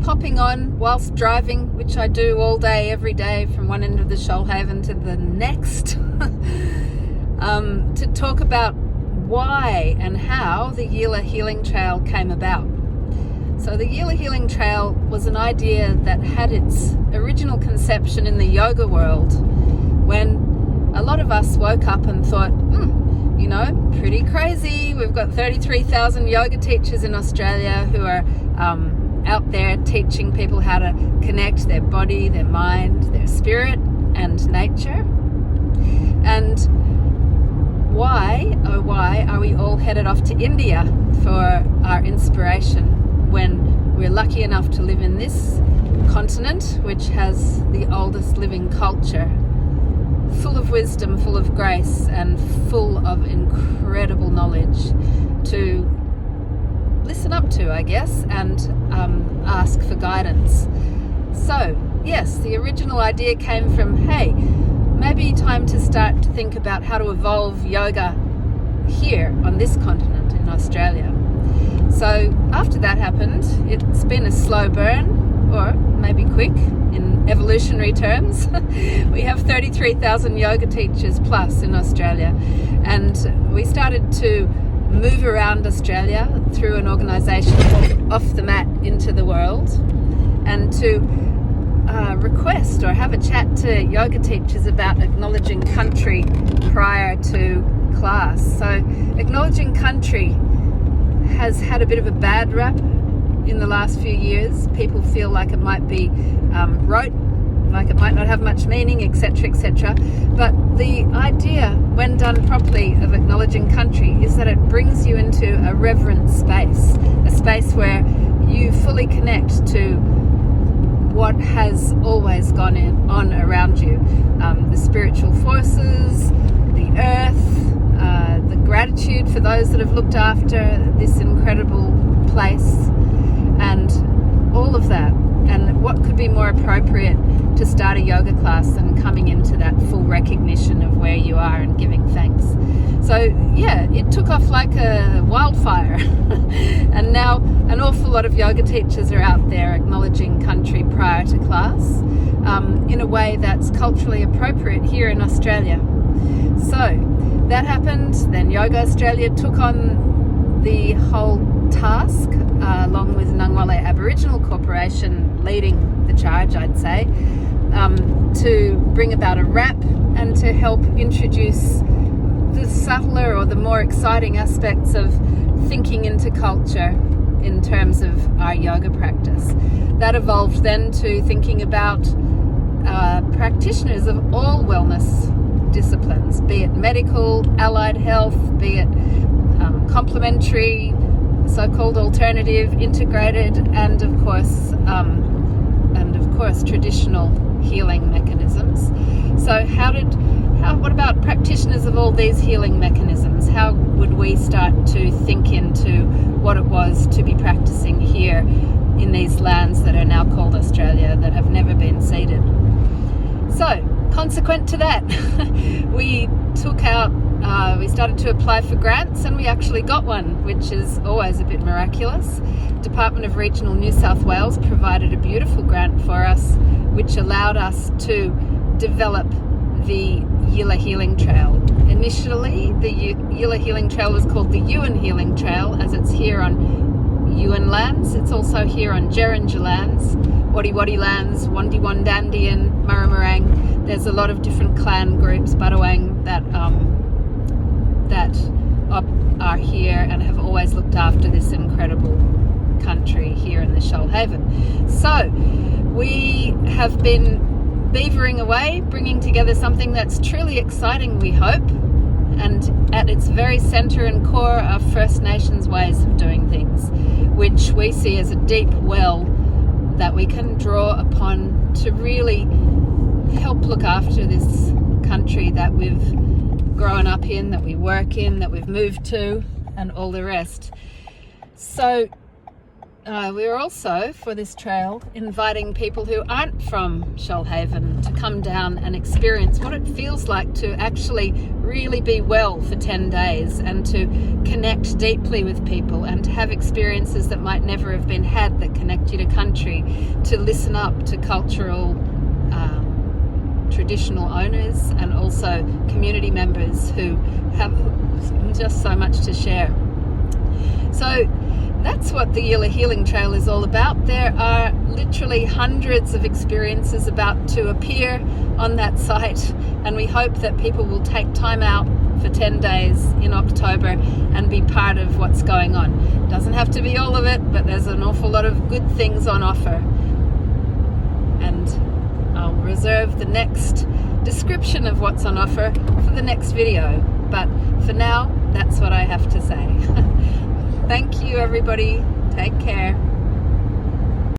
popping on whilst driving, which I do all day, every day, from one end of the Shoalhaven to the next, to talk about why and how the Yila Healing Trail came about. So the Yila Healing Trail was an idea that had its original conception in the yoga world, when a lot of us woke up and thought, pretty crazy. We've got 33,000 yoga teachers in Australia who are out there teaching people how to connect their body, their mind, their spirit, and nature. And why are we all headed off to India for our inspiration when we're lucky enough to live in this continent, which has the oldest living culture, full of wisdom, full of grace, and full of incredible knowledge to listen up to, I guess, and ask for guidance. So, yes, the original idea came from, hey, maybe time to start to think about how to evolve yoga here on this continent in Australia. So after that happened, it's been a slow burn, or maybe quick in evolutionary terms. We have 33,000 yoga teachers plus in Australia, and we started to move around Australia through an organisation called Off the Mat into the World, and to request or have a chat to yoga teachers about acknowledging country prior to class. So acknowledging country has had a bit of a bad rap in the last few years. People feel like it might be rote, like it might not have much meaning, etc., etc. But the idea, when done properly, of acknowledging country is that it brings you into a reverent space, a space where you fully connect to what has always gone on around you, the spiritual forces, the earth, the gratitude for those that have looked after this incredible place, and all of that. And what could be more appropriate to start a yoga class than coming into that full recognition of where you are and giving thanks. So yeah, it took off like a wildfire. And now an awful lot of yoga teachers are out there acknowledging country prior to class in a way that's culturally appropriate here in Australia. So that happened. Then Yoga Australia took on the whole task, along with Nangwale Aboriginal Corporation leading the charge, I'd say, to bring about a wrap and to help introduce the subtler or the more exciting aspects of thinking into culture in terms of our yoga practice. That evolved then to thinking about practitioners of all wellness disciplines, be it medical, allied health, be it complementary, so-called alternative, integrated, and of course traditional healing mechanisms. So what about practitioners of all these healing mechanisms? How would we start to think into what it was to be practicing here in these lands that are now called Australia, that have never been ceded? So, consequent to that, we started to apply for grants, and we actually got one, which is always a bit miraculous. Department of Regional New South Wales provided a beautiful grant for us, which allowed us to develop the Yila Healing Trail. Initially, the Yila Healing Trail was called the Yuin Healing Trail, as it's here on Yuin lands. It's also here on Jerinja lands, Wadi Wadi lands, Wandi Wandandian, Maramarang. There's a lot of different clan groups, Badawang, that are here and have always looked after this incredible country here in the Shoalhaven. So we have been beavering away, bringing together something that's truly exciting, we hope, and at its very centre and core are First Nations ways of doing things, which we see as a deep well that we can draw upon to really help look after this country that we've grown up in, that we work in, that we've moved to, and all the rest. So we're also, for this trail, inviting people who aren't from Shoalhaven to come down and experience what it feels like to actually really be well for 10 days and to connect deeply with people and to have experiences that might never have been had that connect you to country, to listen up to cultural traditional owners and also community members who have just so much to share. So that's what the Yila Healing Trail is all about. There are literally hundreds of experiences about to appear on that site, and we hope that people will take time out for 10 days in October and be part of what's going on. It doesn't have to be all of it, but there's an awful lot of good things on offer. And I'll reserve the next description of what's on offer for the next video. But for now, that's what I have to say. Thank you, everybody. Take care.